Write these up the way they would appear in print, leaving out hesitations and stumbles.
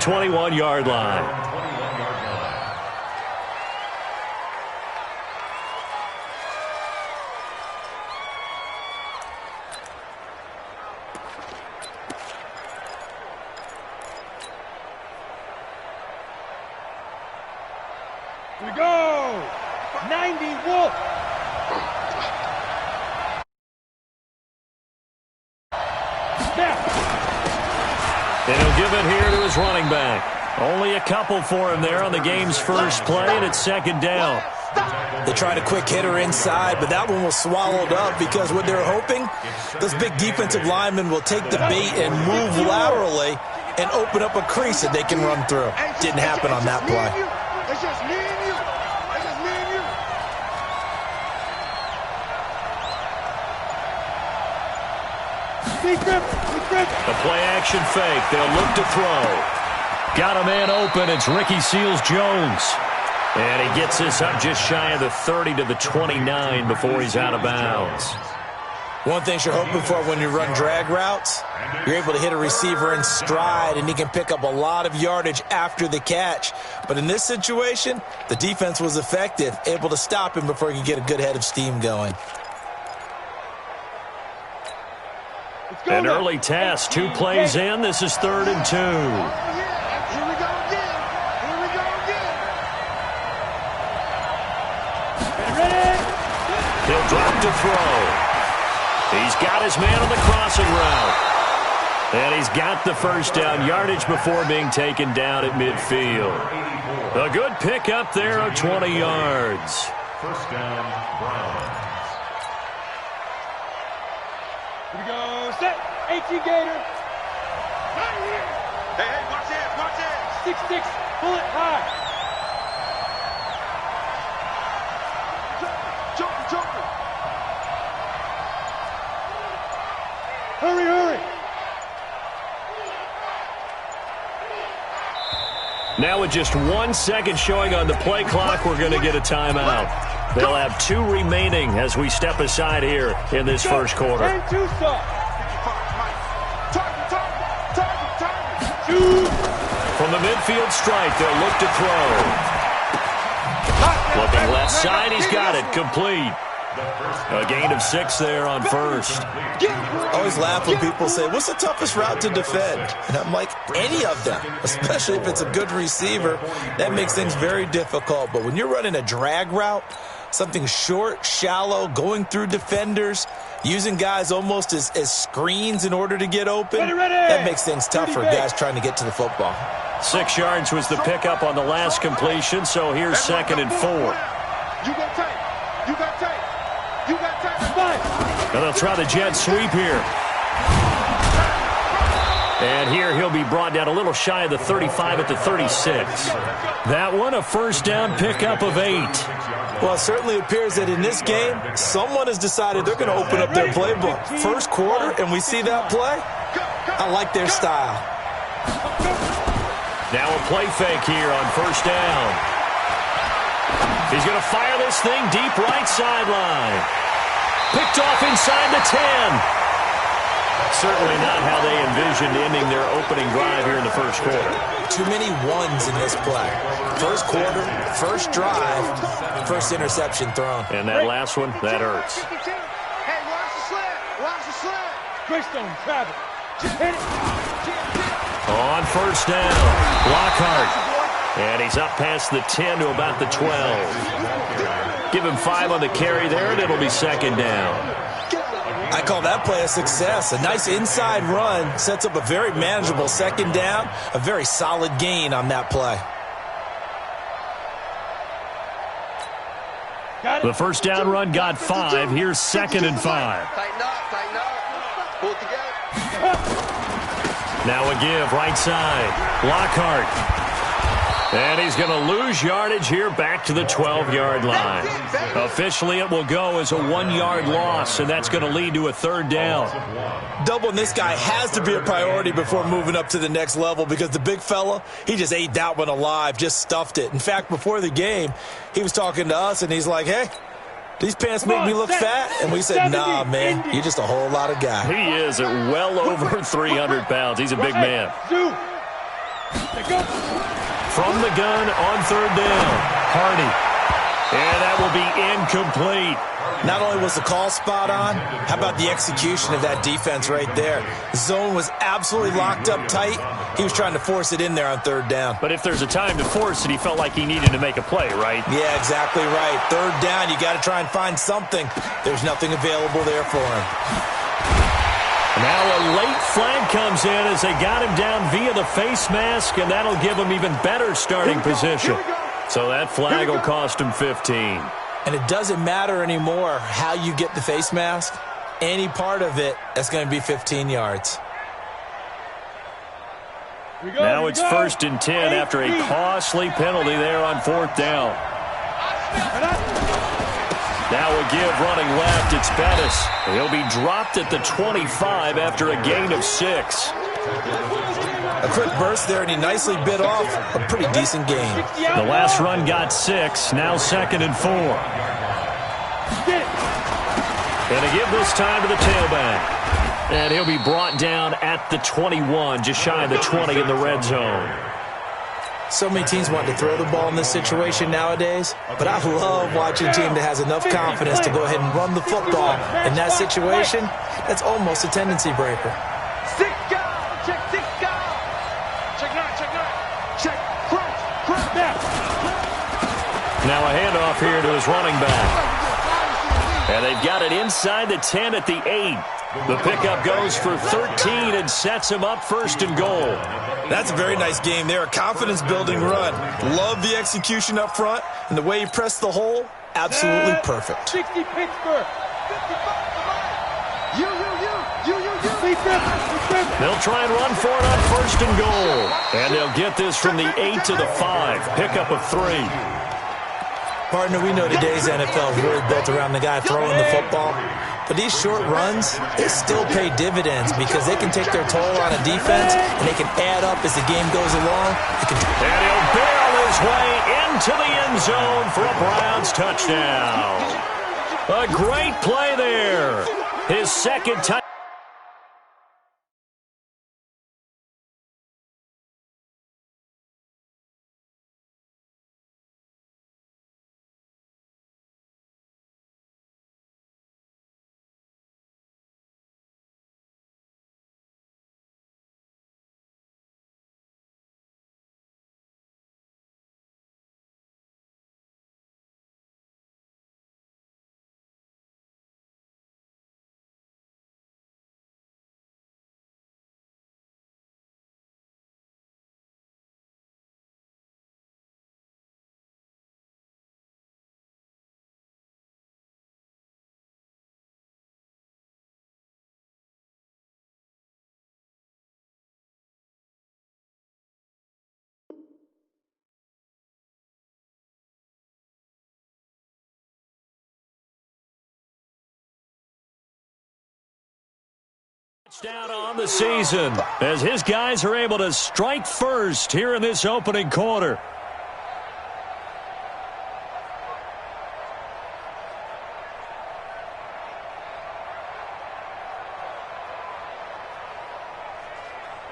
21-yard line. We go! 90 Wolf! And he'll give it here to his running back. Only a couple for him there on the game's first play, and it's second down. They tried a quick hitter inside, but that one was swallowed up because what they're hoping, those big defensive linemen will take the bait and move laterally and open up a crease that they can run through. Didn't happen on that play. It's just me and you. It's just me and you. The play-action fake. They'll look to throw. Got a man open. It's Ricky Seals-Jones. And he gets this up just shy of the 30 to the 29 before he's out of bounds. One thing you're hoping for when you run drag routes, you're able to hit a receiver in stride, and he can pick up a lot of yardage after the catch. But in this situation, the defense was effective, able to stop him before he could get a good head of steam going. An early test, 2 plays in. This is 3rd and 2. Here we go again. Here we go again. Ready? He'll drop to throw. He's got his man on the crossing route. And he's got the first down yardage before being taken down at midfield. A good pickup there of 20 yards. First down, Browns. Here we go. Set. 18 Gator. Hey, watch this, watch this. 6-6. Pull it high. Jump. Hurry. Now with just 1 second showing on the play clock, we're going to get a timeout. They'll have 2 remaining as we step aside here in this first quarter. And 2 stop. From the midfield stripe, they'll look to throw. Looking left side, he's got it. Complete. A gain of 6 there on first. I always laugh when people say, what's the toughest route to defend? And I'm like, any of them, especially if it's a good receiver. That makes things very difficult. But when you're running a drag route, something short, shallow, going through defenders, using guys almost as screens in order to get open, that makes things tough for guys trying to get to the football. 6 yards was the pickup on the last completion, so here's 2nd and 4. You got tape. Now they'll try the jet sweep here. And here he'll be brought down a little shy of the 35 at the 36. That one, a first down pickup of 8. Well, it certainly appears that in this game, someone has decided they're going to open up their playbook. First quarter, and we see that play. I like their style. Now a play fake here on first down. He's going to fire this thing deep right sideline. Picked off inside the 10. Certainly not how they envisioned ending their opening drive here in the first quarter. Too many ones in this play. First quarter, first drive, first interception thrown. And that last one, that hurts. Hey, watch the sled. Greystone, travel. Hit it. On first down, Lockhart. And he's up past the 10 to about the 12. Give him 5 on the carry there, and it'll be second down. I call that play a success. A nice inside run sets up a very manageable second down, a very solid gain on that play. The first down run got 5. Here's 2nd and 5. Tighten up. Pull it together. Now a give, right side. Lockhart. And he's going to lose yardage here back to the 12-yard line. Officially, it will go as a 1-yard loss, and that's going to lead to a 3rd down. Doubling this guy has to be a priority before moving up to the next level because the big fella, he just ate that one alive, just stuffed it. In fact, before the game, he was talking to us, and he's like, hey, these pants make me look fat? And we said, nah, man, you're just a whole lot of guy. He is at well over 300 pounds. He's a big man. From the gun on third down, Hardy. And that will be incomplete. Not only was the call spot on, how about the execution of that defense right there? The zone was absolutely locked up tight. He was trying to force it in there on third down. But if there's a time to force it, he felt like he needed to make a play, right? Yeah, exactly right. Third down, you got to try and find something. There's nothing available there for him. Now a late flag comes in as they got him down via the face mask, and that'll give him even better starting position. So that flag will cost him 15. And it doesn't matter anymore how you get the face mask. Any part of it, that's going to be 15 yards. Now it's 1st and 10 after a costly penalty there on 4th down. Now a give running left. It's Bettis. He'll be dropped at the 25 after a gain of 6. A quick burst there, and he nicely bit off a pretty decent gain. The last run got 6. Now 2nd and 4. And a give this time to the tailback. And he'll be brought down at the 21, just shy of the 20 in the red zone. So many teams want to throw the ball in this situation nowadays, but I love watching a team that has enough confidence to go ahead and run the football. In that situation, that's almost a tendency breaker. Check 6 guard. Check 9, check 9. Check crunch now. Now a handoff here to his running back. And they've got it inside the 10 at the 8. The pickup goes for 13 and sets him up 1st and goal. That's a very nice game there. A confidence-building run. Love the execution up front, and the way he pressed the hole, absolutely perfect. 60 Pittsburgh. 55 you. They'll try and run for it on 1st and goal. And they'll get this from the 8 to the 5. Pickup of 3. Partner, we know today's NFL is really built around the guy throwing the football. But these short runs, they still pay dividends because they can take their toll on a defense, and they can add up as the game goes along. And he'll barrel his way into the end zone for a Browns touchdown. A great play there. His 2nd touchdown. Down on the season as his guys are able to strike first here in this opening quarter.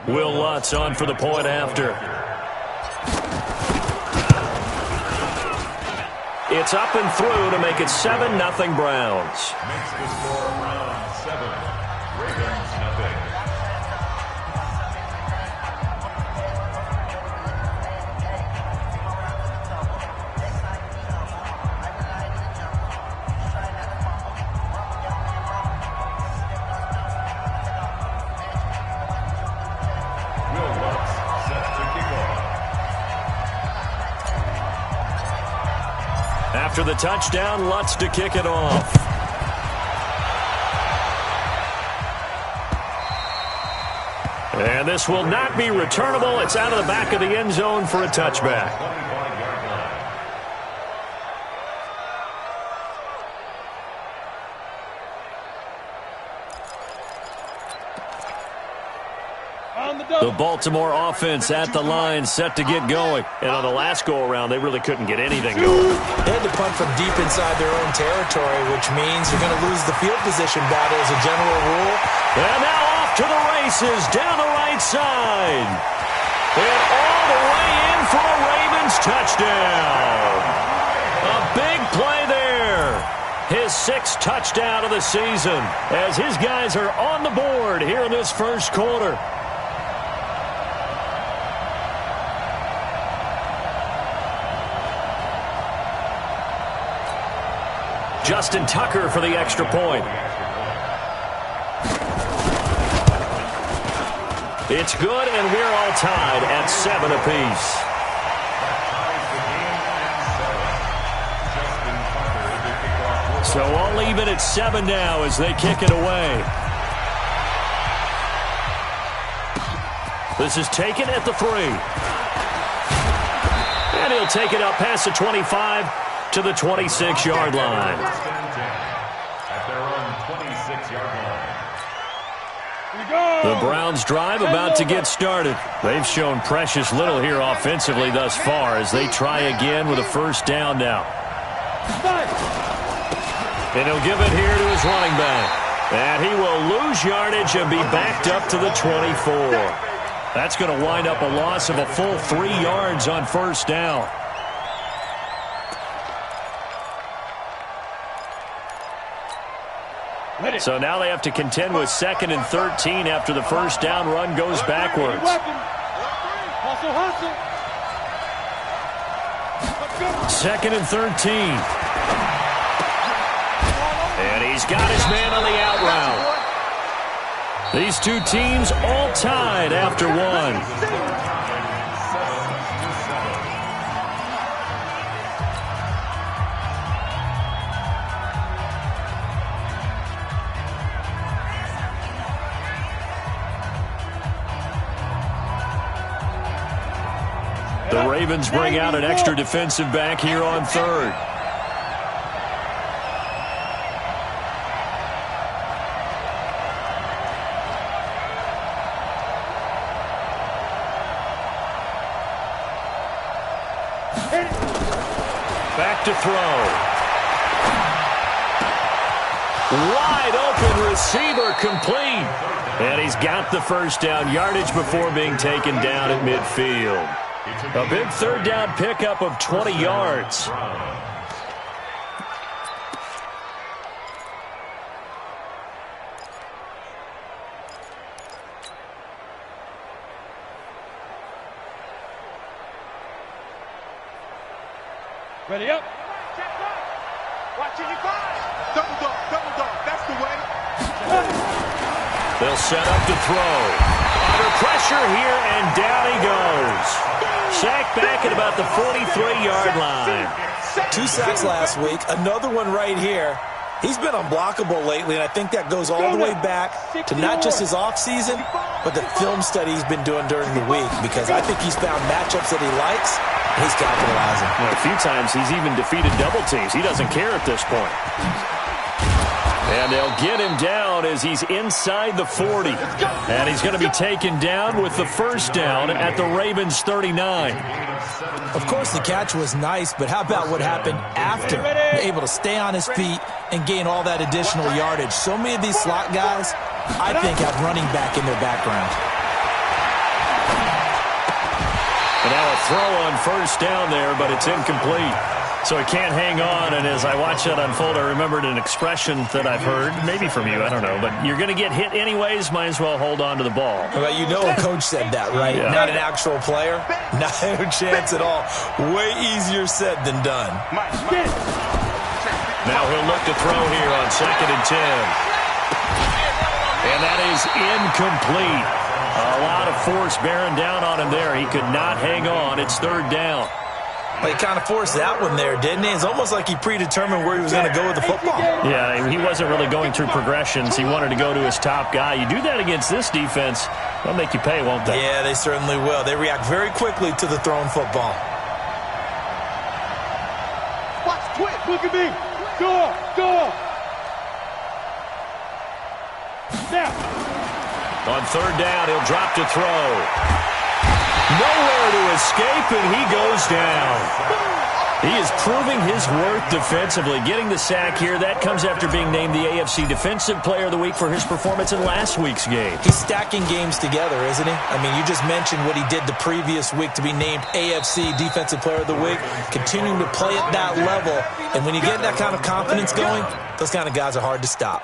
Will Lutz on for the point after. It's up and through to make it 7-0 Browns. Makes the score round 7. Ravens nothing. Will Lutz set to kick off. After the touchdown, Lutz to kick it off. And this will not be returnable. It's out of the back of the end zone for a touchback. 25-yard line. The Baltimore offense at the line, set to get going. And on the last go-around, they really couldn't get anything going. They had to punt from deep inside their own territory, which means you're going to lose the field position battle as a general rule. And now off to the races down the right side. And all the way in for a Ravens touchdown. A big play there. His 6th touchdown of the season as his guys are on the board here in this first quarter. Justin Tucker for the extra point. It's good, and we're all tied at 7 apiece. So all even at 7 now as they kick it away. This is taken at the 3. And he'll take it up past the 25 to the 26-yard line. At their own 26-yard line. The Browns' drive about to get started. They've shown precious little here offensively thus far as they try again with a first down now. And he'll give it here to his running back. And he will lose yardage and be backed up to the 24. That's going to wind up a loss of a full 3 yards on first down. So now they have to contend with 2nd and 13 after the first down run goes backwards. Second and 13. And he's got his man on the out route. These two teams all tied after 1. The Ravens bring out an extra defensive back here on 3rd. Back to throw. Wide open receiver complete. And he's got the first down yardage before being taken down at midfield. A big 3rd down pickup of 20 yards. Ready up. Watching you five. Double dog, that's the way. They'll set up to throw. Under pressure here, and down he goes. Sacked back at about the 43-yard line. 2 sacks last week, another one right here. He's been unblockable lately, and I think that goes all the way back to not just his offseason, but the film study he's been doing during the week, because I think he's found matchups that he likes, and he's capitalizing. Well, a few times he's even defeated double teams. He doesn't care at this point. And they'll get him down as he's inside the 40. And he's going to be taken down with the first down at the Ravens' 39. Of course, the catch was nice, but how about what happened after? Able to stay on his feet and gain all that additional yardage. So many of these slot guys, I think, have running back in their background. And now a throw on first down there, but it's incomplete. So he can't hang on, and as I watch that unfold, I remembered an expression that I've heard, maybe from you, I don't know, but you're going to get hit anyways, might as well hold on to the ball. Well, you know a coach said that, right? Yeah. Not an actual player. No chance at all. Way easier said than done. Now he'll look to throw here on 2nd and 10. And that is incomplete. A lot of force bearing down on him there. He could not hang on. It's 3rd down. Well, he kind of forced that one there, didn't he? It's almost like he predetermined where he was going to go with the football. Yeah, he wasn't really going through progressions. He wanted to go to his top guy. You do that against this defense, they'll make you pay, won't they? Yeah, they certainly will. They react very quickly to the thrown football. Watch, twitch. Look at me. Go. Now. On 3rd down, he'll drop to throw. Nowhere to escape, and he goes down. He is proving his worth defensively. Getting the sack here, that comes after being named the AFC Defensive Player of the Week for his performance in last week's game. He's stacking games together, isn't he? I mean, you just mentioned what he did the previous week to be named AFC Defensive Player of the Week, continuing to play at that level. And when you get that kind of confidence going, those kind of guys are hard to stop.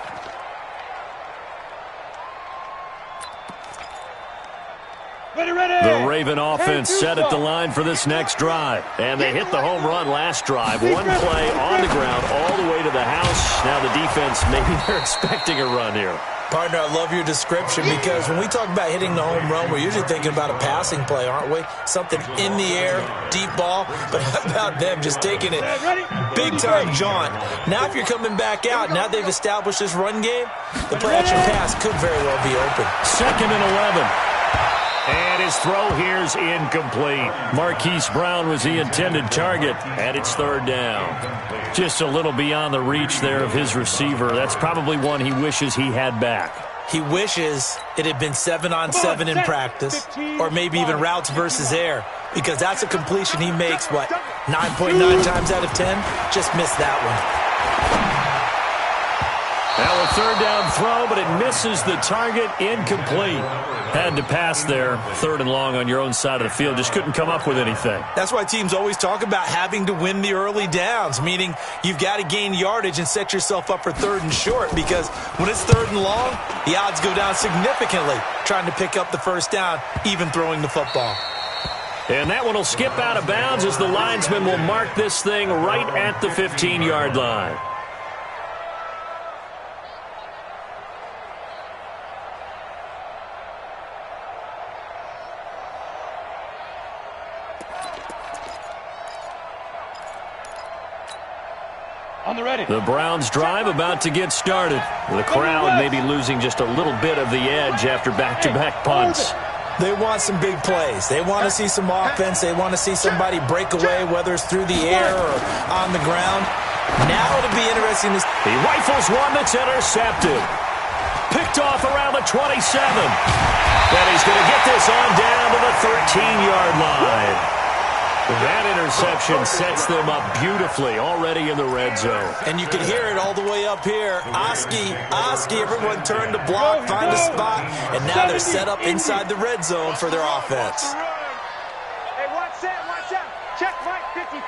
The Raven offense set at the line for this next drive. And they hit the home run last drive. One play on the ground all the way to the house. Now the defense, maybe they're expecting a run here. Partner, I love your description because when we talk about hitting the home run, we're usually thinking about a passing play, aren't we? Something in the air, deep ball. But how about them just taking it big-time jaunt? Now if you're coming back out, now they've established this run game, the play-action pass could very well be open. 2nd and 11. And his throw here's incomplete. Marquise Brown was the intended target, and it's 3rd down. Just a little beyond the reach there of his receiver. That's probably one he wishes he had back. He wishes it had been 7-on-7 in practice, or maybe even routes versus air, because that's a completion he makes, 9.9 times out of 10? Just missed that one. Now a 3rd down throw, but it misses the target, incomplete. Had to pass there, 3rd and long on your own side of the field. Just couldn't come up with anything. That's why teams always talk about having to win the early downs, meaning you've got to gain yardage and set yourself up for 3rd and short, because when it's 3rd and long, the odds go down significantly trying to pick up the 1st down, even throwing the football. And that one will skip out of bounds as the linesman will mark this thing right at the 15-yard line. The Browns drive about to get started. The crowd may be losing just a little bit of the edge after back-to-back punts. They want some big plays. They want to see some offense. They want to see somebody break away, whether it's through the air or on the ground. Now it'll be interesting. He rifles one that's intercepted. Picked off around the 27. And he's going to get this on down to the 13-yard line. That interception sets them up beautifully already in the red zone. And you can hear it all the way up here. Oski, everyone turned to block, find a spot, and now they're set up inside the red zone for their offense. Hey, watch out. Check right, 54.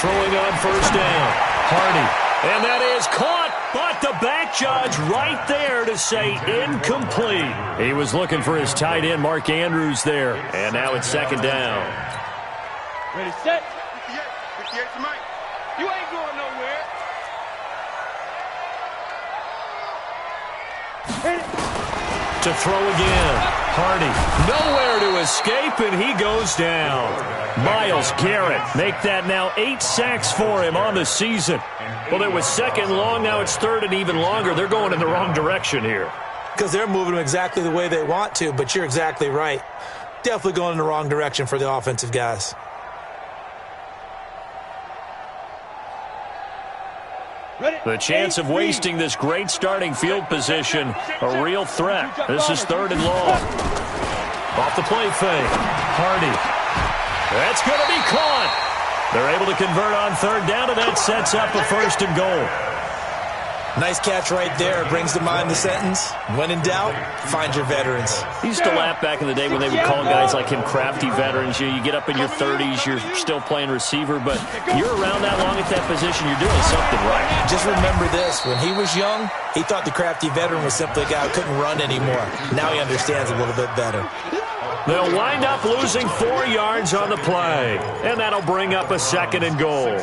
Throwing on 1st down. Hardy. And that is caught, but the back judge right there to say incomplete. He was looking for his tight end, Mark Andrews, there. And now it's 2nd down. Ready, set. 58 to Mike. You ain't going nowhere. Hit it. To throw again. Hardy. Nowhere to escape, and he goes down. Myles Garrett make that now 8 sacks for him on the season. Well, it was 2nd long. Now it's 3rd and even longer. They're going in the wrong direction here. Because they're moving them exactly the way they want to, but you're exactly right. Definitely going in the wrong direction for the offensive guys. The chance of wasting this great starting field position, a real threat. This is 3rd and long. Off the play fake. Hardy. That's going to be caught. They're able to convert on 3rd down, and that sets up a 1st and goal. Nice catch right there. Brings to mind the sentence, when in doubt, find your veterans. He used to laugh back in the day when they would call guys like him crafty veterans. You get up in your 30s, you're still playing receiver, but you're around that long at that position, you're doing something right. Just remember this. When he was young, he thought the crafty veteran was simply a guy who couldn't run anymore. Now he understands a little bit better. They'll wind up losing 4 yards on the play, and that'll bring up a 2nd and goal.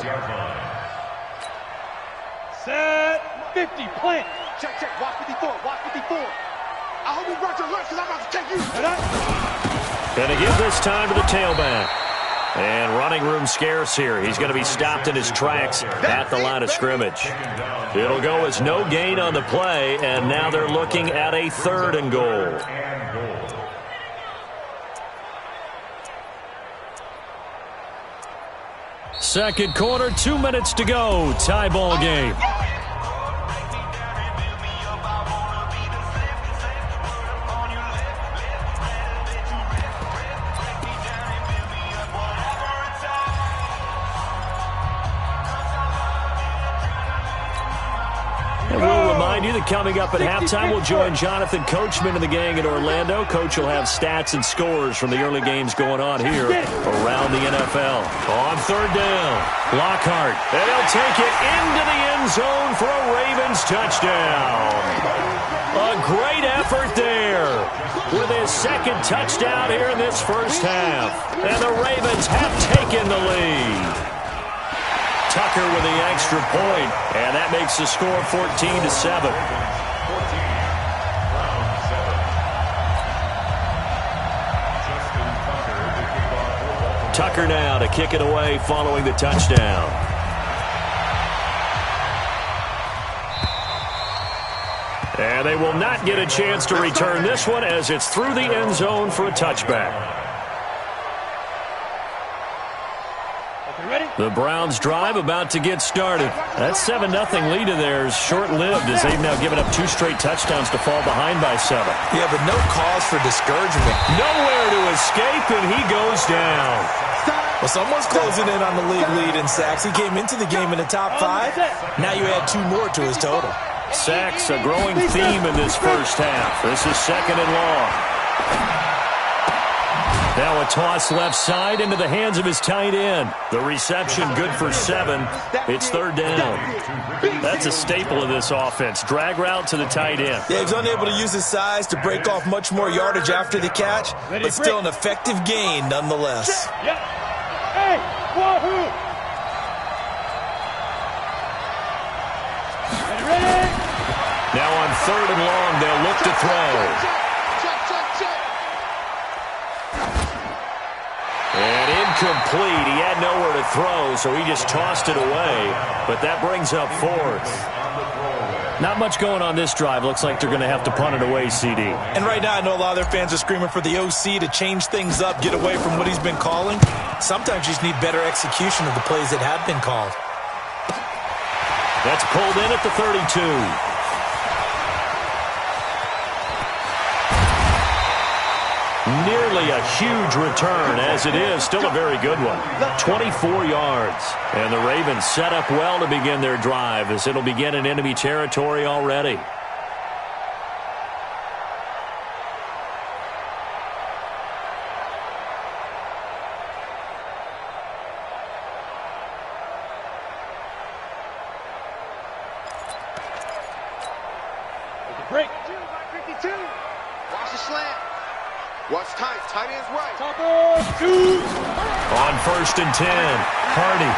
Set. 50, plant. Check. Watch 54. I hope you brought your lunch because I'm about to take you. Gonna give this time to the tailback. And running room scarce here. He's going to be stopped in his tracks at the line of scrimmage. It'll go as no gain on the play, and now they're looking at a 3rd and goal. Second quarter, 2 minutes to go. Tie ball game. that coming up at halftime, we'll join Jonathan Coachman and the gang in Orlando. Coach will have stats and scores from the early games going on here around the NFL. On third down, Lockhart. And he'll take it into the end zone for a Ravens touchdown. A great effort there with his second touchdown here in this first half. And the Ravens have taken the lead. Tucker with the extra point, and that makes the score 14-7. Tucker now to kick it away following the touchdown. And they will not get a chance to return this one as it's through the end zone for a touchback. The Browns' drive about to get started. That 7-0 lead of theirs short-lived as they've now given up 2 straight touchdowns to fall behind by 7. Yeah, but no cause for discouragement. Nowhere to escape, and he goes down. Well, someone's closing in on the league lead in sacks. He came into the game in the top 5. Now you add 2 more to his total. Sacks, a growing theme in this first half. This is second and long. Now a toss left side into the hands of his tight end. The reception good for 7. It's third down. That's a staple of this offense. Drag route to the tight end. Yeah, he's unable to use his size to break off much more yardage after the catch, but still an effective gain nonetheless. Hey, wahoo! Ready? Now on third and long, they'll look to throw. And incomplete. He had nowhere to throw, so he just tossed it away. But that brings up 4th. Not much going on this drive. Looks like they're going to have to punt it away, CD. And right now I know a lot of their fans are screaming for the OC to change things up, get away from what he's been calling. Sometimes you just need better execution of the plays that have been called. That's pulled in at the 32. Nearly a huge return, as it is still a very good one. 24 yards. And the Ravens set up well to begin their drive as it'll begin in enemy territory already. Break. 52. Watch the slant. Watch tight. Tight end's right. On first and 10, Hardy.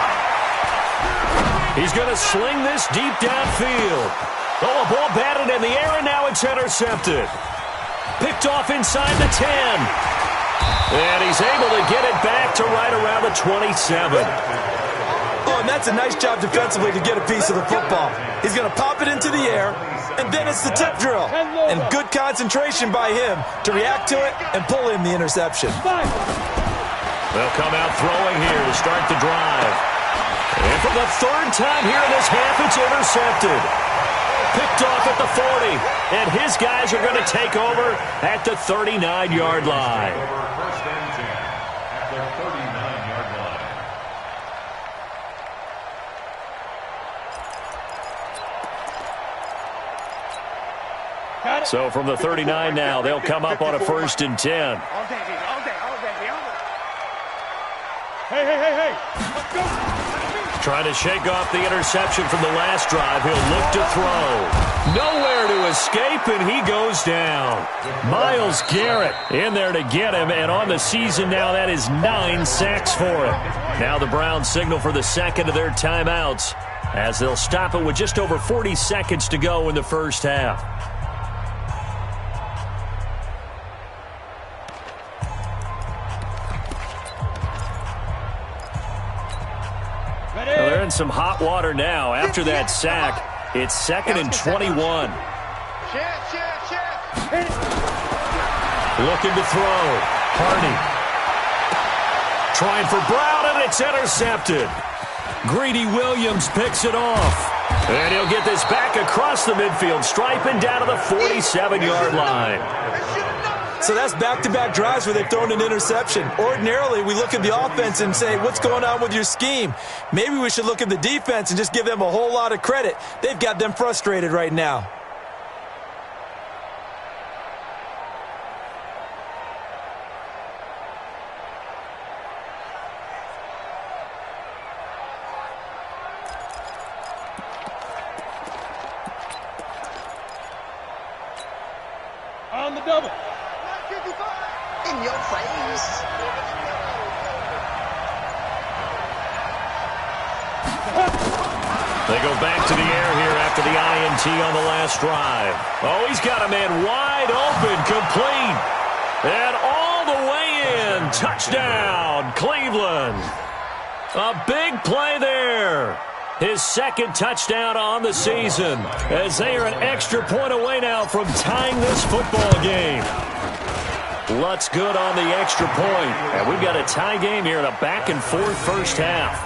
He's going to sling this deep downfield. Oh, a ball batted in the air, and now it's intercepted. Picked off inside the 10. And he's able to get it back to right around the 27. Oh, and that's a nice job defensively to get a piece of the football. He's going to pop it into the air, and then it's the tip drill. And good concentration by him to react to it and pull in the interception. They'll come out throwing here to start the drive. And for the third time here in this half, it's intercepted. Picked off at the 40. And his guys are going to take over at the 39-yard line. First and 10 at the 39-yard line. So from the 39 now, they'll come up on a first and 10. All day, baby. All day. Hey. Let's go. Trying to shake off the interception from the last drive. He'll look to throw. Nowhere to escape, and he goes down. Myles Garrett in there to get him, and on the season now, that is 9 sacks for him. Now the Browns signal for the second of their timeouts as they'll stop it with just over 40 seconds to go in the first half. Well, they're in some hot water now. After that sack, it's second and 21. Looking to throw. Hardy. Trying for Brown, and it's intercepted. Greedy Williams picks it off. And he'll get this back across the midfield stripe and down to the 47-yard line. So that's back-to-back drives where they've thrown an interception. Ordinarily, we look at the offense and say, what's going on with your scheme? Maybe we should look at the defense and just give them a whole lot of credit. They've got them frustrated right now. the double. In your face. They go back to the air here after the INT on the last drive. Oh, he's got a man wide open, complete. And all the way in. Touchdown, Cleveland. A big play there. His second touchdown on the season, as they are an extra point away now from tying this football game. Lutz good on the extra point. And we've got a tie game here in a back-and-forth first half.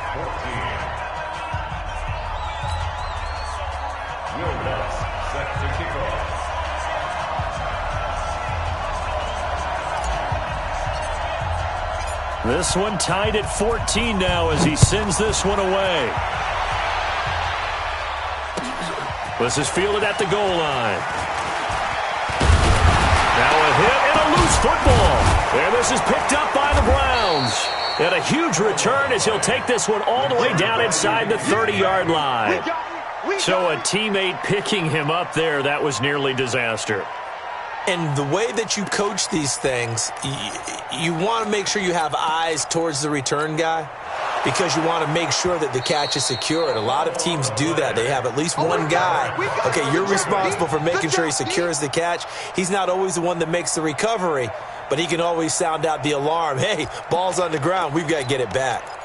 This one tied at 14 now as he sends this one away. This is fielded at the goal line. Now a hit and a loose football. And this is picked up by the Browns. And a huge return as he'll take this one all the way down inside the 30-yard line. So a teammate picking him up there, that was nearly disaster. And the way that you coach these things, you want to make sure you have eyes towards the return guy because you want to make sure that the catch is secured. A lot of teams do that. They have at least one guy. Okay, you're responsible for making sure he secures the catch. He's not always the one that makes the recovery, but he can always sound out the alarm. Hey, ball's on the ground. We've got to get it back.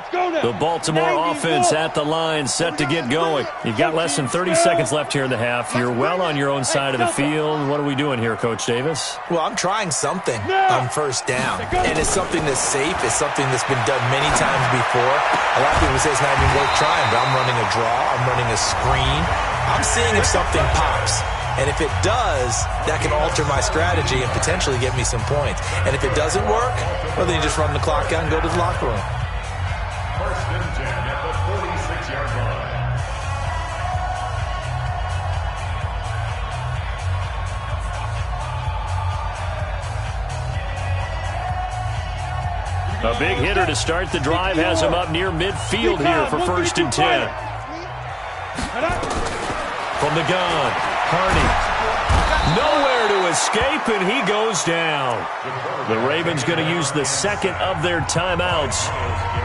The Baltimore offense at the line, set to get going. You've got less than 30 seconds left here in the half. You're well on your own side of the field. What are we doing here, Coach Davis? Well, I'm trying something on first down, and it's something that's safe. It's something that's been done many times before. A lot of people say it's not even worth trying, but I'm running a draw. I'm running a screen. I'm seeing if something pops. And if it does, that can alter my strategy and potentially get me some points. And if it doesn't work, well, then you just run the clock out and go to the locker room. First and 10 at the 46-yard line. A big hitter to start the drive has him up near midfield here for first and 10. From the gun, Hardy. Nowhere to escape, and he goes down. The Ravens going to use the second of their timeouts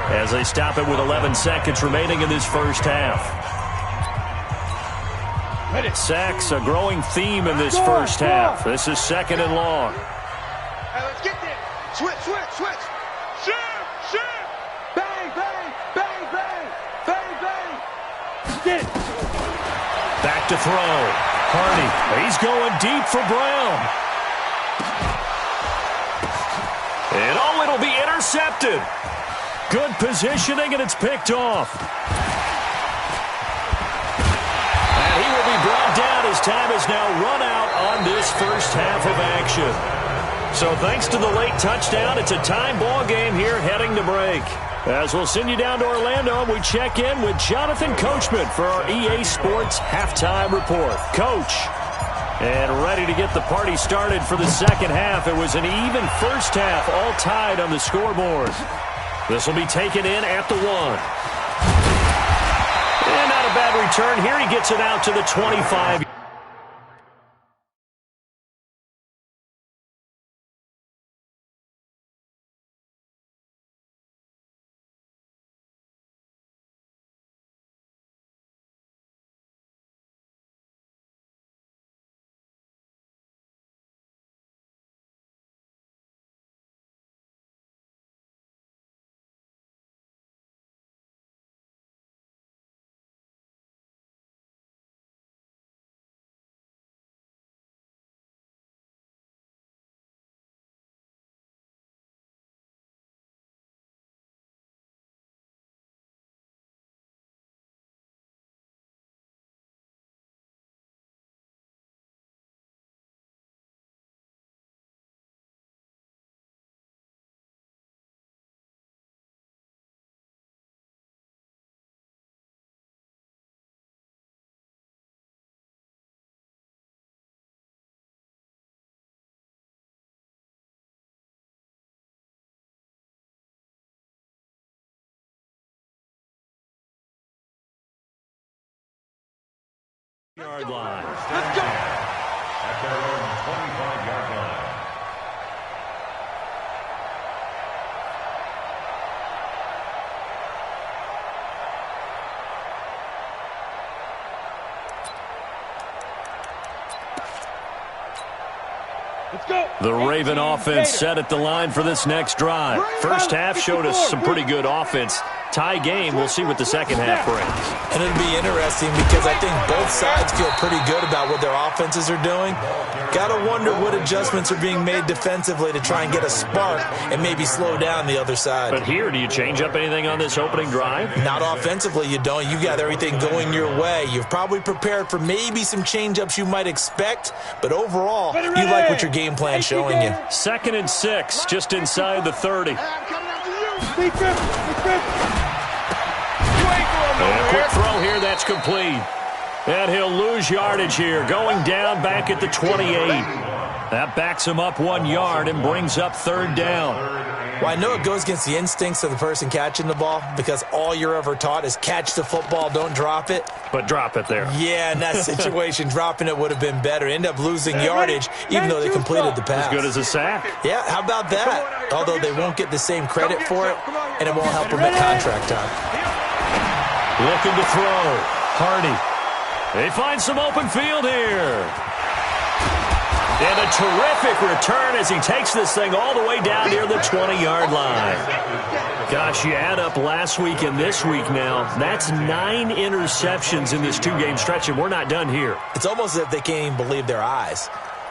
as they stop it with 11 seconds remaining in this first half. Sacks, a growing theme in this first half. This is second and long. Hey, let's get there. Switch. Shoot. Bang, bang, bang, bang, bang, bang. Get it. Back to throw. Hardy, he's going deep for Brown. And it'll be intercepted. Good positioning, and it's picked off. And he will be brought down as time is now run out on this first half of action. So thanks to the late touchdown, it's a time ball game here heading to break. As we'll send you down to Orlando, we check in with Jonathan Coachman for our EA Sports Halftime Report. Coach, and ready to get the party started for the second half. It was an even first half, all tied on the scoreboard. This will be taken in at the 1. And not a bad return here. He gets it out to the 25. Yard line. Let's go. At their own 25-yard line. Let's go. The Raven offense set at the line for this next drive. First half showed us some pretty good offense. Tie game, we'll see what the second half brings. And it'll be interesting because I think both sides feel pretty good about what their offenses are doing. Got to wonder what adjustments are being made defensively to try and get a spark and maybe slow down the other side. But here, do you change up anything on this opening drive? Not offensively, you don't. You got everything going your way. You've probably prepared for maybe some change-ups you might expect, but overall, you like what your game plan's showing you. 2nd and 6, just inside the 30. A quick throw here, that's complete. And he'll lose yardage here, going down back at the 28. That backs him up 1 yard and brings up 3rd down. Well, I know it goes against the instincts of the person catching the ball because all you're ever taught is catch the football, don't drop it. But drop it there. Yeah, in that situation, dropping it would have been better. End up losing yardage, even though they completed the pass. As good as a sack. Yeah, how about that? Although they won't get the same credit for it, and it won't help them at contract time. Looking to throw. Hardy. They find some open field here. And a terrific return as he takes this thing all the way down near the 20-yard line. Gosh, you add up last week and this week now, that's 9 interceptions in this 2-game stretch, and we're not done here. It's almost as if they can't even believe their eyes.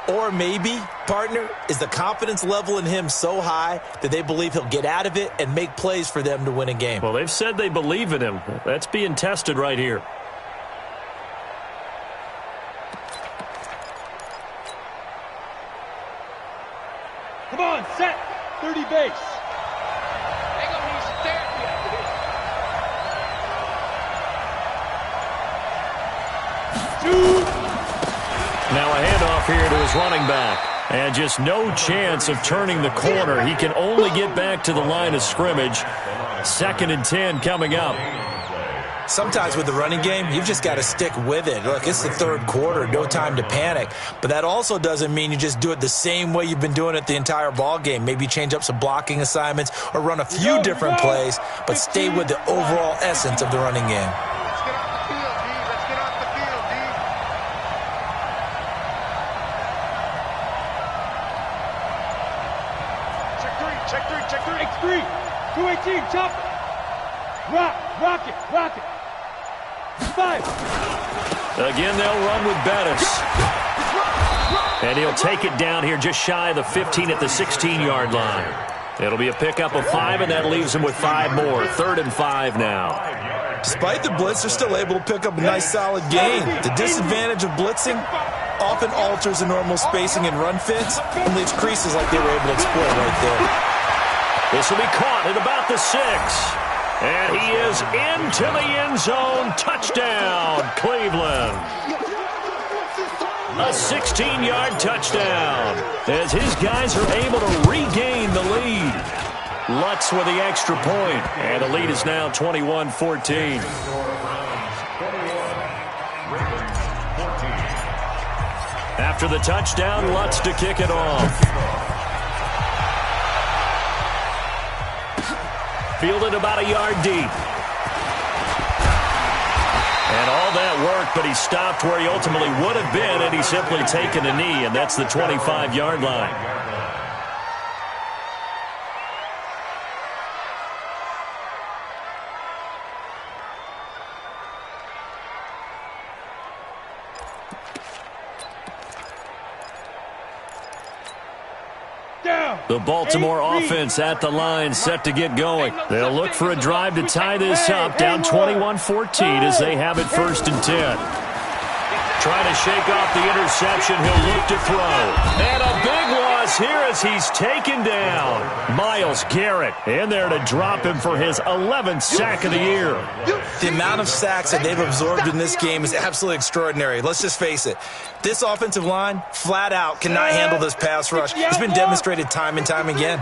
Or maybe, partner, is the confidence level in him so high that they believe he'll get out of it and make plays for them to win a game. Well, they've said they believe in him. That's being tested right here. Come on, set. 30 base. They're gonna need some therapy after this. 2. Now a handoff here to his running back. And just no chance of turning the corner. He can only get back to the line of scrimmage. 2nd and 10 coming up. Sometimes with the running game, you've just got to stick with it. Look, it's the 3rd quarter, no time to panic. But that also doesn't mean you just do it the same way you've been doing it the entire ball game. Maybe change up some blocking assignments or run a few different plays, but stay with the overall essence of the running game. Let's get off the field, D. Let's get off the field, D. Check 3, check 3, check 3. X3. 218, chop it. Rock it. 5. Again, they'll run with Bettis. And he'll take it down here just shy of the 15 at the 16-yard line. It'll be a pickup of 5, and that leaves him with 5 more. 3rd and 5 now. Despite the blitz, they're still able to pick up a nice, solid gain. The disadvantage of blitzing often alters the normal spacing and run fits and leaves creases like they were able to exploit right there. This will be caught at about the 6. And he is into the end zone. Touchdown, Cleveland. A 16-yard touchdown as his guys are able to regain the lead. Lutz with the extra point, and the lead is now 21-14. After the touchdown, Lutz to kick it off. Fielded about a yard deep. And all that work, but he stopped where he ultimately would have been, and he's simply taken a knee, and that's the 25-yard line. The Baltimore offense at the line, set to get going. They'll look for a drive to tie this up, down 21-14 as they have it 1st and 10. Trying to shake off the interception, he'll look to throw. And a big loss here as he's taken down. Myles Garrett in there to drop him for his 11th sack of the year. The amount of sacks that they've absorbed in this game is absolutely extraordinary. Let's just face it. This offensive line, flat out, cannot handle this pass rush. It's been demonstrated time and time again.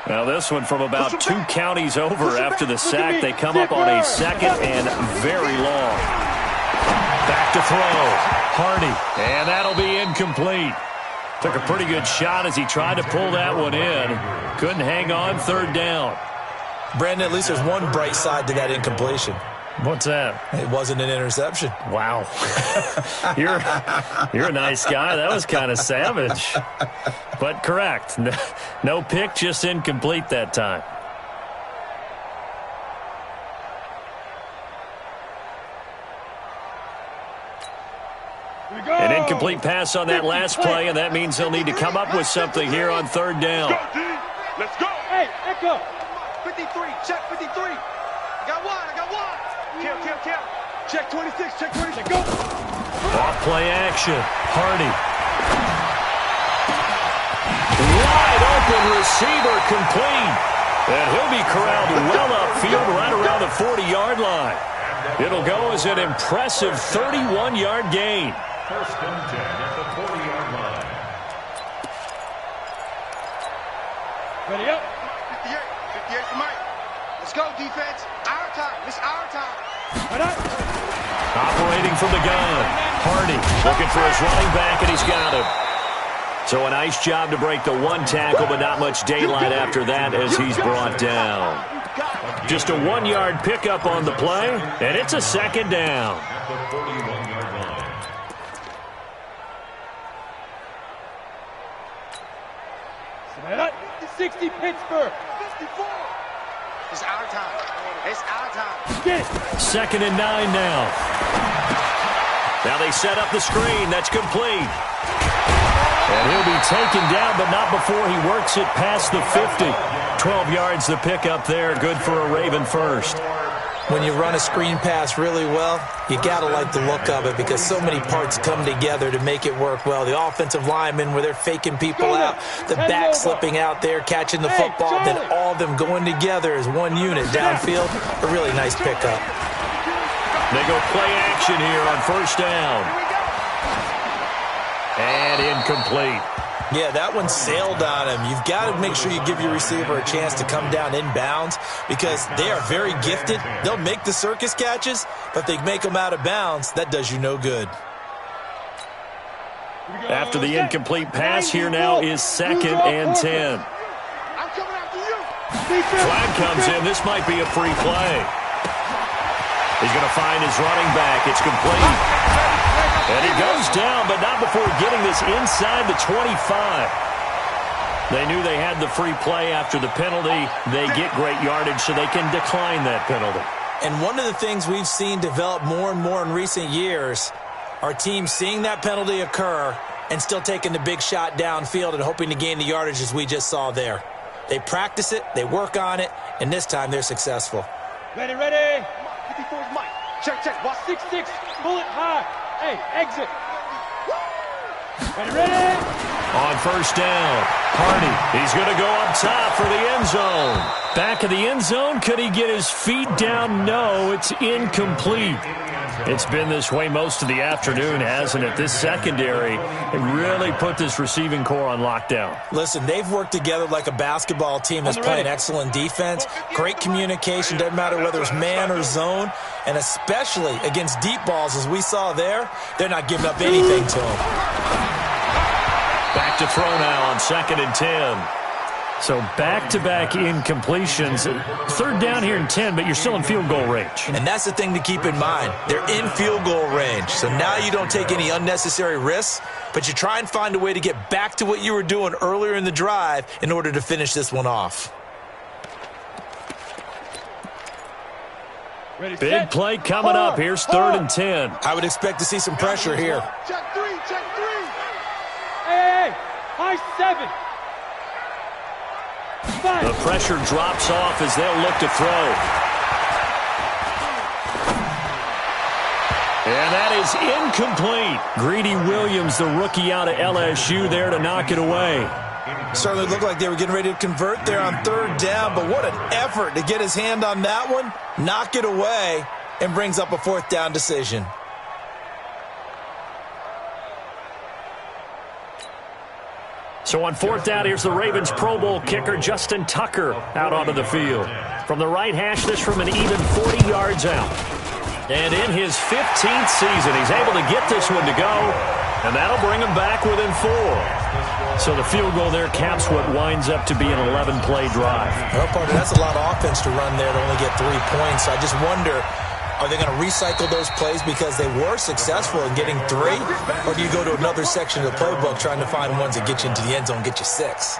Now this one from about 2 counties over after the sack. They come up on a 2nd and very long. Back to throw. Hardy. And that'll be incomplete. Took a pretty good shot as he tried to pull that one in. Couldn't hang on, third down. Brandon, at least there's one bright side to that incompletion. What's that? It wasn't an interception. Wow. You're a nice guy. That was kind of savage. But correct. No pick, just incomplete that time. An incomplete pass on that last play, and that means he'll need to come up with something here on third down. Let's go. Hey, Echo. 53, check 53. I got one. Kill. Check 26, check 26. Go. Off play action. Hardy. Wide open receiver complete. And he'll be corralled well upfield right around the 40-yard line. It'll go as an impressive 31-yard gain. First and 10 at the 40-yard line. Ready up. 58 for Mike. Let's go, defense. Our time. It's our time. Right up. Operating from the gun. Hardy looking for his running back, and he's got him. So a nice job to break the one tackle, but not much daylight after that as he's brought down. Just a 1-yard pickup on the play, and it's a second down. At the 41-yard line. 60 Pittsburgh. 54. It's our time. It's our time. Get it. Second and 9 now. Now they set up the screen. That's complete. And he'll be taken down, but not before he works it past the 50. 12 yards the pickup there. Good for a Raven first. When you run a screen pass really well, you got to like the look of it because so many parts come together to make it work well. The offensive linemen, where they're faking people out, the back slipping out there, catching the football, then all of them going together as one unit downfield. A really nice pickup. They go play action here on first down. And incomplete. Yeah, that one sailed on him. You've got to make sure you give your receiver a chance to come down inbounds because they are very gifted. They'll make the circus catches, but they make them out of bounds. That does you no good. After the incomplete pass, here now is second and 10. I'm coming after you. Flag comes in. This might be a free play. He's going to find his running back. It's complete. And he goes down, but not before getting this inside the 25. They knew they had the free play after the penalty. They get great yardage, so they can decline that penalty. And one of the things we've seen develop more and more in recent years are teams seeing that penalty occur and still taking the big shot downfield and hoping to gain the yardage as we just saw there. They practice it, they work on it, and this time they're successful. Ready. 54 is Mike. Check. Watch 6-6. Pull it high. Hey, exit. Ready. On first down, Hardy. He's going to go up top for the end zone. Back of the end zone. Could he get his feet down? No, it's incomplete. It's been this way most of the afternoon, hasn't it? This secondary really put this receiving core on lockdown. Listen, they've worked together like a basketball team that's playing excellent defense. Great communication, doesn't matter whether it's man or zone. And especially against deep balls, as we saw there, they're not giving up anything to them. Back to throw now on second and 10. So back-to-back incompletions. Third down here in 10, but you're still in field goal range. And that's the thing to keep in mind. They're in field goal range. So now you don't take any unnecessary risks, but you try and find a way to get back to what you were doing earlier in the drive in order to finish this one off. Big play coming up. Here's third and 10. I would expect to see some pressure here. Check three. Hey. High 7. 5. The pressure drops off as they'll look to throw. And that is incomplete. Greedy Williams, the rookie out of LSU, there to knock it away. Certainly looked like they were getting ready to convert there on third down, but what an effort to get his hand on that one, knock it away, and brings up a fourth down decision. So on fourth down, here's the Ravens Pro Bowl kicker, Justin Tucker, out onto the field. From the right hash, this from an even 40 yards out. And in his 15th season, he's able to get this one to go, and that'll bring him back within 4. So the field goal there caps what winds up to be an 11-play drive. Well, partner, that's a lot of offense to run there to only get 3 points. I just wonder, are they going to recycle those plays because they were successful in getting 3? Or do you go to another section of the playbook trying to find ones that get you into the end zone and get you 6?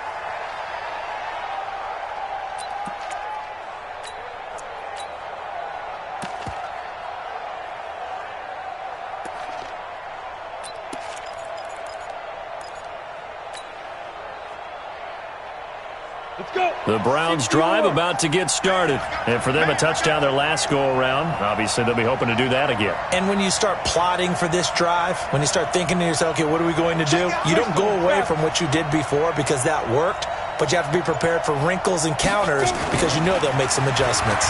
The Browns drive about to get started. And for them, a touchdown their last go-around. Obviously, they'll be hoping to do that again. And when you start plotting for this drive, when you start thinking to yourself, okay, what are we going to do? You don't go away from what you did before because that worked, but you have to be prepared for wrinkles and counters because you know they'll make some adjustments.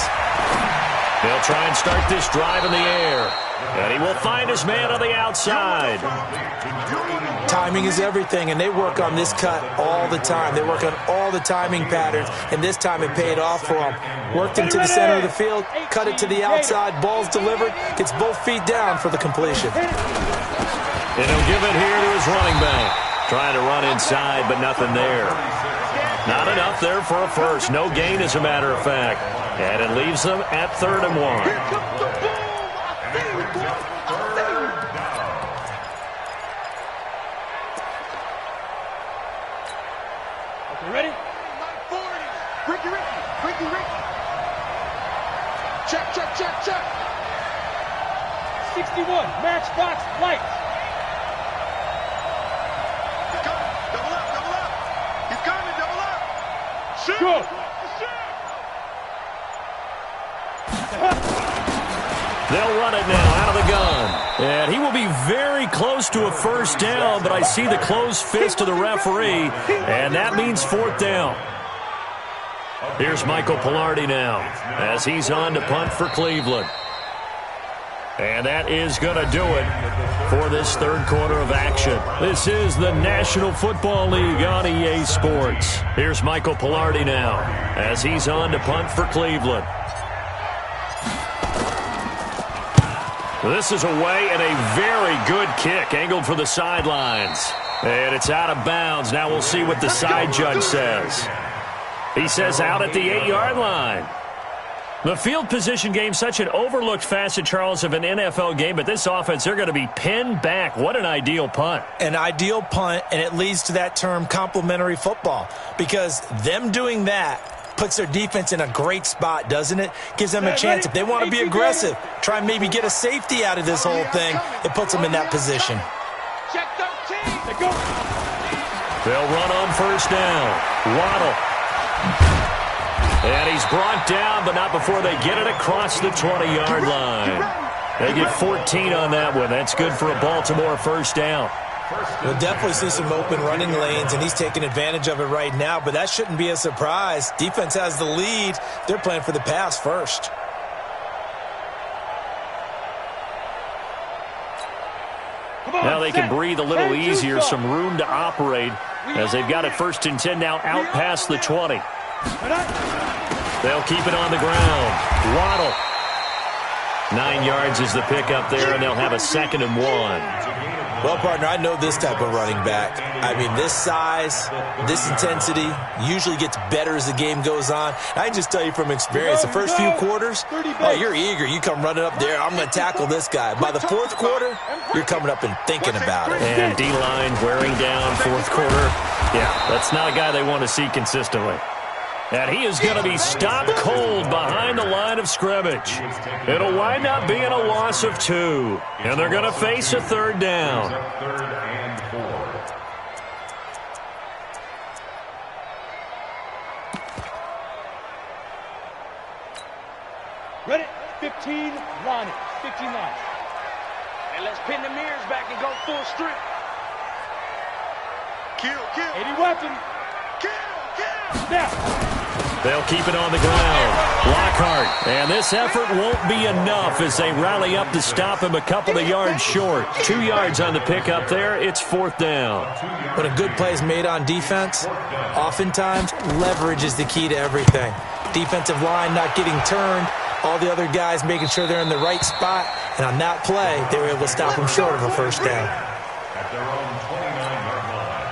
They'll try and start this drive in the air. And he will find his man on the outside. Timing is everything, and they work on this cut all the time. They work on all the timing patterns, and this time it paid off for them. Worked into the center of the field, cut it to the outside, ball's delivered, gets both feet down for the completion. And he'll give it here to his running back. Trying to run inside, but nothing there. Not enough there for a first. No gain, as a matter of fact. And it leaves them at 3rd and 1. Ready? 40. Ricky. Check. 61, matchbox lights. Double up. He's coming, double up. Shoot. Good. They'll run it now out of the gun. And he will be very close to a first down, but I see the closed fist of the referee, and that means 4th down. Here's Michael Pilardi now as he's on to punt for Cleveland. And that is going to do it for this 3rd quarter of action. This is the National Football League on EA Sports. Here's Michael Pilardi now as he's on to punt for Cleveland. This is away and a very good kick angled for the sidelines. And it's out of bounds. Now we'll see what the side judge says. He says out at the 8-yard line. The field position game, such an overlooked facet, Charles, of an NFL game, but this offense, they're going to be pinned back. What an ideal punt. An ideal punt, and it leads to that term complementary football, because them doing that puts their defense in a great spot, doesn't it? Gives them a chance. If they want to be aggressive, try and maybe get a safety out of this whole thing, it puts them in that position. Check 13. They go. They'll run on first down. Waddle. And he's brought down, but not before they get it across the 20-yard line. They get 14 on that one. That's good for a Baltimore first down. We'll definitely see some open running lanes, and he's taking advantage of it right now, but that shouldn't be a surprise. Defense has the lead. They're playing for the pass first. Now they can breathe a little easier, some room to operate as they've got it 1st and 10 now out past the 20. They'll keep it on the ground. Waddle. 9 yards is the pickup there, and they'll have a 2nd and 1. Well, partner, I know this type of running back. I mean, this size, this intensity usually gets better as the game goes on. I can just tell you from experience, the first few quarters, oh, you're eager. You come running up there, I'm going to tackle this guy. By the 4th quarter, you're coming up and thinking about it. And D-line wearing down 4th quarter. Yeah, that's not a guy they want to see consistently. And he is going to be stopped cold behind the line of scrimmage. It'll wind up being a loss of 2. And they're going to face a 3rd down. Ready? 15 line. 15 line. And let's pin the mirrors back and go full strength. Kill. 80 weapon. Kill. Now. They'll keep it on the ground. Lockhart. And this effort won't be enough as they rally up to stop him a couple of yards short. 2 yards on the pickup there. It's 4th down. When a good play is made on defense, oftentimes leverage is the key to everything. Defensive line not getting turned, all the other guys making sure they're in the right spot. And on that play, they were able to stop them short of a first down. At their own 29-yard line.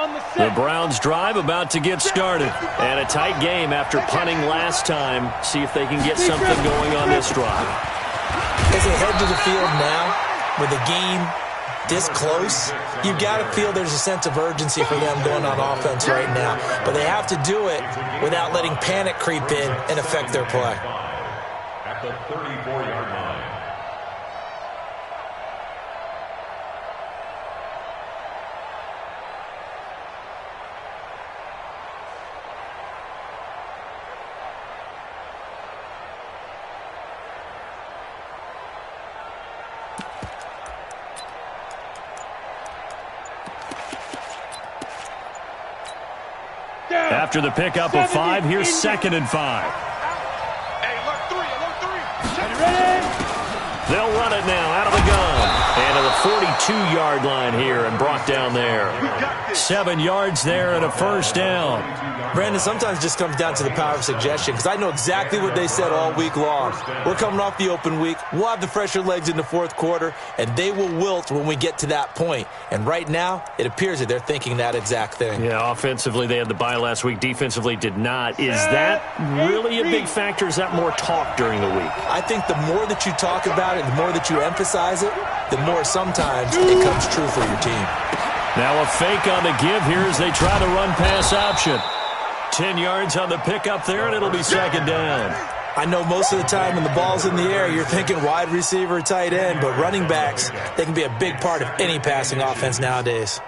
On the The set. Browns drive about to get started. And a tight game after punting last time. See if they can get something going on this drive. As they head to the field now, with the game this close, you've got to feel there's a sense of urgency for them going on offense right now. But they have to do it without letting panic creep in and affect their play. At the 34-yard line. After the pickup of 5, here's 2nd and 5. Hey, alert 3, alert 3. Are you ready? They'll run it now out of the gun. And to the 42-yard line here and brought down there. 7 yards there and a first down. Brandon, sometimes it just comes down to the power of suggestion, because I know exactly what they said all week long. We're coming off the open week. We'll have the fresher legs in the fourth quarter, and they will wilt when we get to that point. And right now, it appears that they're thinking that exact thing. Yeah, offensively, they had the bye last week. Defensively, did not. Is that really a big factor? Is that more talk during the week? I think the more that you talk about it, the more that you emphasize it, the more sometimes it comes true for your team. Now a fake on the give here as they try to run pass option. 10 yards on the pickup there, and it'll be 2nd down. I know most of the time when the ball's in the air, you're thinking wide receiver, tight end, but running backs, they can be a big part of any passing offense nowadays.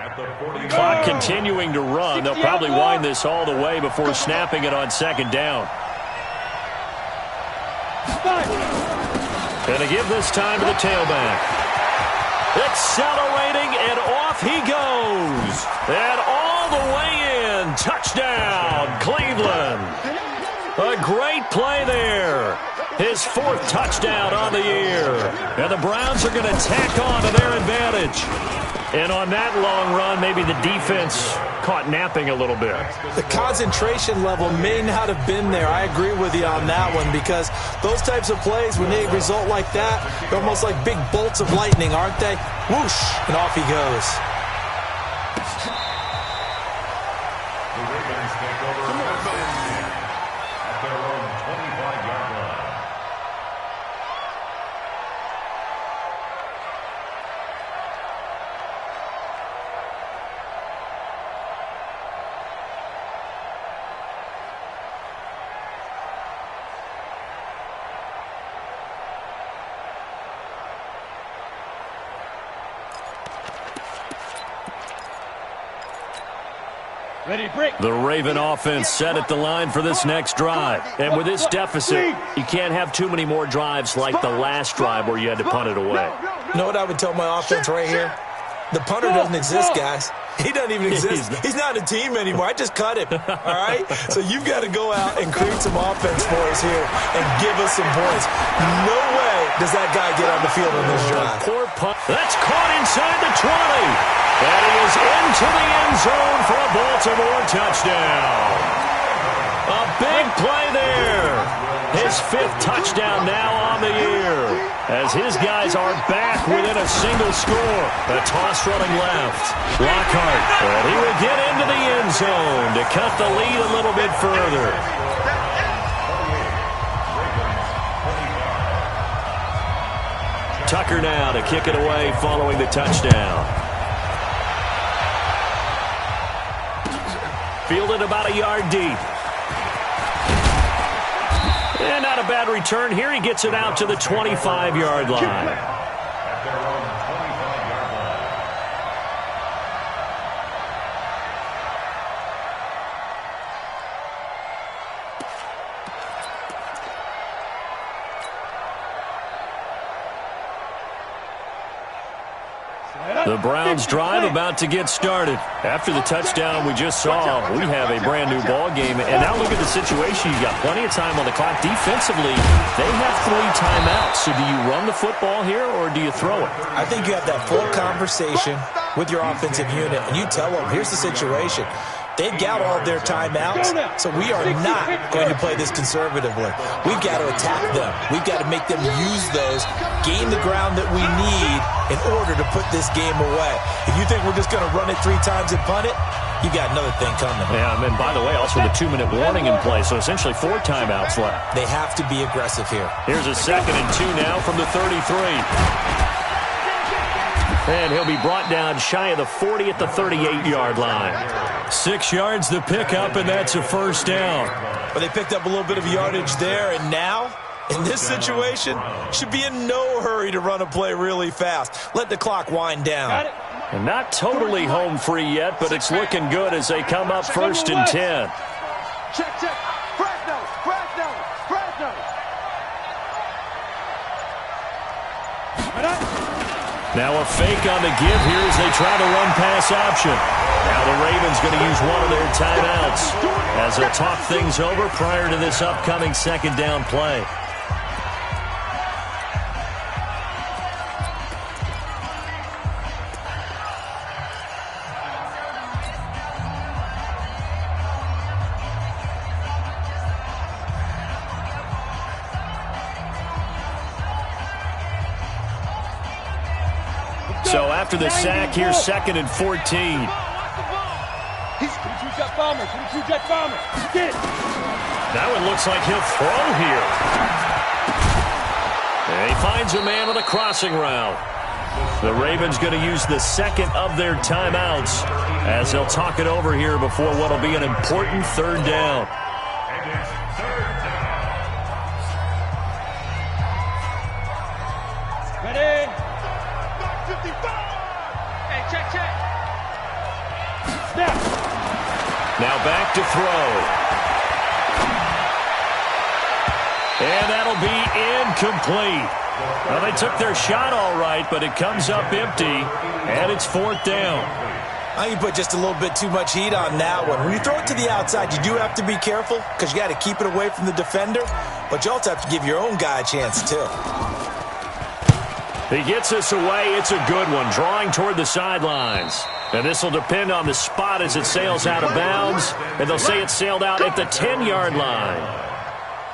Clock continuing to run. They'll probably wind this all the way before snapping it on 2nd down. Gonna give this time to the tailback. Accelerating, and off he goes. And all the way in. Touchdown, Cleveland. A great play there. His 4th touchdown on the year. And the Browns are going to tack on to their advantage. And on that long run, maybe the defense caught napping a little bit. The concentration level may not have been there. I agree with you on that one, because those types of plays, when they result like that, they're almost like big bolts of lightning, aren't they? Whoosh, and off he goes. The Ravens take over at their own 25-yard line. Ready, break. The Raven offense set at the line for this next drive. And with this deficit, you can't have too many more drives like the last drive where you had to punt it away. You know what I would tell my offense right here? The punter doesn't exist, guys. He doesn't even exist. He's not a team anymore. I just cut him, all right? So you've got to go out and create some offense for us here and give us some points. No way does that guy get on the field on this drive. Poor punt. That's caught inside the 20. And he is into the end zone for a Baltimore touchdown. A big play there. His 5th touchdown now on the year. As his guys are back within a single score. A toss running left. Lockhart. And he will get into the end zone to cut the lead a little bit further. Tucker now to kick it away following the touchdown. Fielded about a yard deep. And not a bad return here. He gets it out to the 25-yard line. At their own 25-yard line. The Browns drive about to get started. After the touchdown we just saw, we have a brand new ball game. And now look at the situation. You've got plenty of time on the clock. Defensively, they have 3 timeouts. So do you run the football here or do you throw it? I think you have that full conversation with your offensive unit, and you tell them, here's the situation. They've got all their timeouts, so we are not going to play this conservatively. We've got to attack them. We've got to make them use those, gain the ground that we need in order to put this game away. If you think we're just going to run it 3 times and punt it, you got another thing coming. Yeah, and by the way, also the 2-minute warning in play, so essentially 4 timeouts left. They have to be aggressive here. Here's a 2nd and 2 now from the 33. And he'll be brought down shy of the 40 at the 38-yard line. 6 yards to pick up, and that's a first down. But they picked up a little bit of yardage there, and now, in this situation, should be in no hurry to run a play really fast. Let the clock wind down. And not totally home free yet, but it's looking good as they come up 1st and 10. Check. Fresno. Now a fake on the give here as they try to run pass option. Now the Ravens going to use one of their timeouts as they'll talk things over prior to this upcoming 2nd down play. So after the sack, here's 2nd and 14. Now it looks like he'll throw here. And he finds a man on a crossing route. The Ravens going to use the 2nd of their timeouts as they'll talk it over here before what will be an important 3rd down. Ready? Hey, check. Snap. Now back to throw. And that'll be incomplete. Well, they took their shot all right, but it comes up empty, and it's 4th down. You put just a little bit too much heat on that one. When you throw it to the outside, you do have to be careful because you got to keep it away from the defender, but you also have to give your own guy a chance, too. He gets us away. It's a good one, drawing toward the sidelines. And this will depend on the spot as it sails out of bounds, and they'll say it sailed out at the 10-yard line.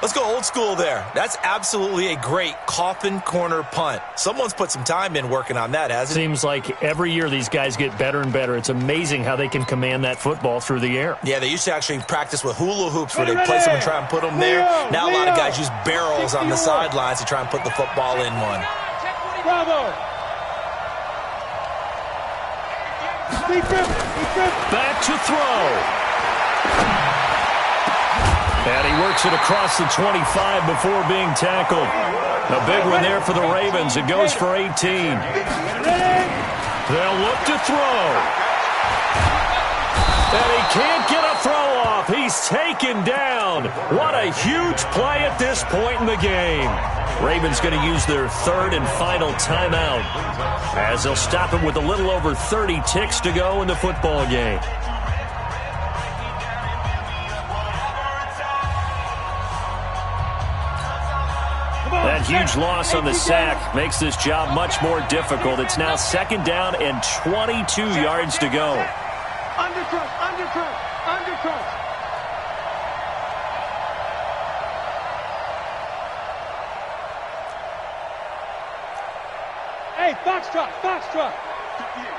Let's go old school there. That's absolutely a great coffin corner punt. Someone's put some time in working on that, hasn't it? Seems like every year these guys get better and better. It's amazing how they can command that football through the air. Yeah, they used to actually practice with hula hoops where they place them and try and put them there. Now a lot of guys use barrels on the sidelines to try and put the football in one. Bravo. Back to throw. And he works it across the 25 before being tackled. A big one there for the Ravens. It goes for 18. They'll look to throw. And he can't get a throw off. He's taken down. What a huge play at this point in the game. Ravens going to use their 3rd and final timeout as they'll stop it with a little over 30 ticks to go in the football game. That huge loss on the sack makes this job much more difficult. It's now 2nd down and 22 yards to go. Undercut. Hey, Foxtrot. 58,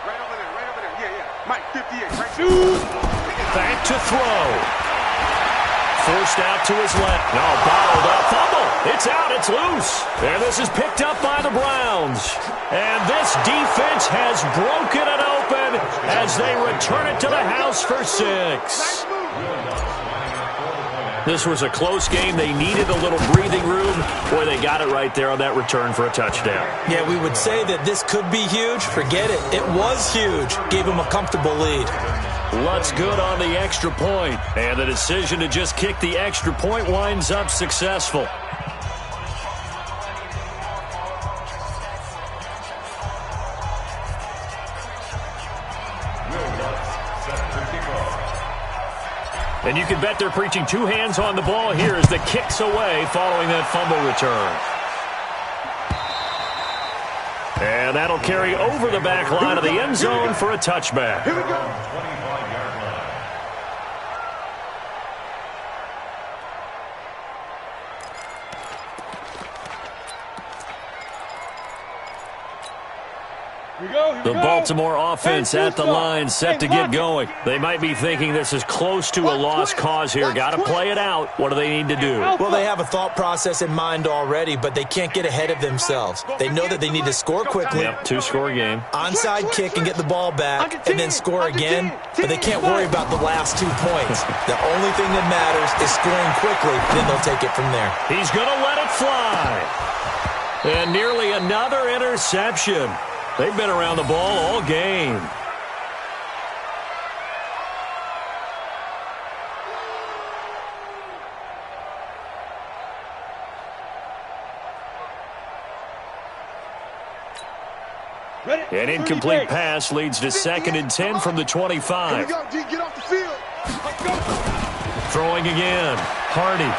right over there. Yeah. Mike, 58, right there. Back to throw. Forced out to his left. No, bottled up. Fumble. It's out. It's loose. And this is picked up by the Browns. And this defense has broken it open as they return it to the house for 6. This was a close game. They needed a little breathing room. Boy, they got it right there on that return for a touchdown. Yeah, we would say that this could be huge. Forget it. It was huge. Gave them a comfortable lead. Lutz good on the extra point. And the decision to just kick the extra point winds up successful. And you can bet they're preaching 2 hands on the ball here as the kick's away following that fumble return. And that'll carry over the back line of the end zone for a touchback. Here we go. The Baltimore offense at the line, set to get going. They might be thinking this is close to a lost cause here. Got to play it out. What do they need to do? Well, they have a thought process in mind already, but they can't get ahead of themselves. They know that they need to score quickly. Yep, two-score game. Onside kick and get the ball back, and then score again. But they can't worry about the last 2 points. The only thing that matters is scoring quickly, then they'll take it from there. He's going to let it fly. And nearly another interception. They've been around the ball all game. An incomplete pass leads to 2nd and 10 from the 25. Here we go, D. Get off the field. Let's go. Throwing again. Hardy.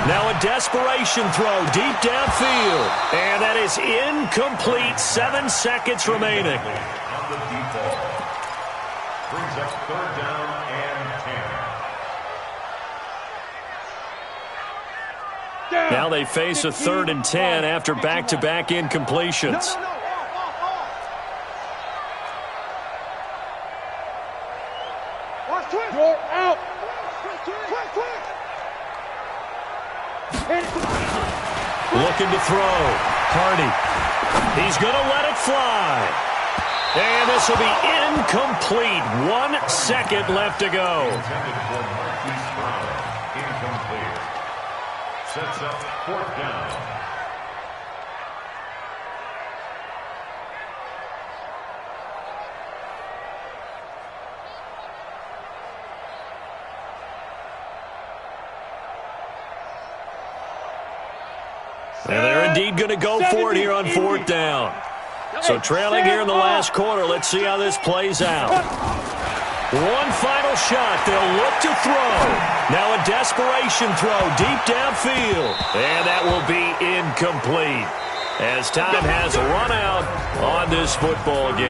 Now a desperation throw deep downfield. And that is incomplete. 7 seconds remaining. On the deep ball. Brings up 3rd down and 10. Now they face a 3rd and 10 after back-to-back incompletions. No. Watch twist. You're out. Quick. Looking to throw. Hardy. He's going to let it fly. And this will be incomplete. 1 second left to go. Intended for Marquise Brown. Incomplete. Sets up 4th down. And they're indeed going to go for it here on 4th down. So trailing here in the last quarter. Let's see how this plays out. One final shot. They'll look to throw. Now a desperation throw deep downfield. And that will be incomplete as time has run out on this football game.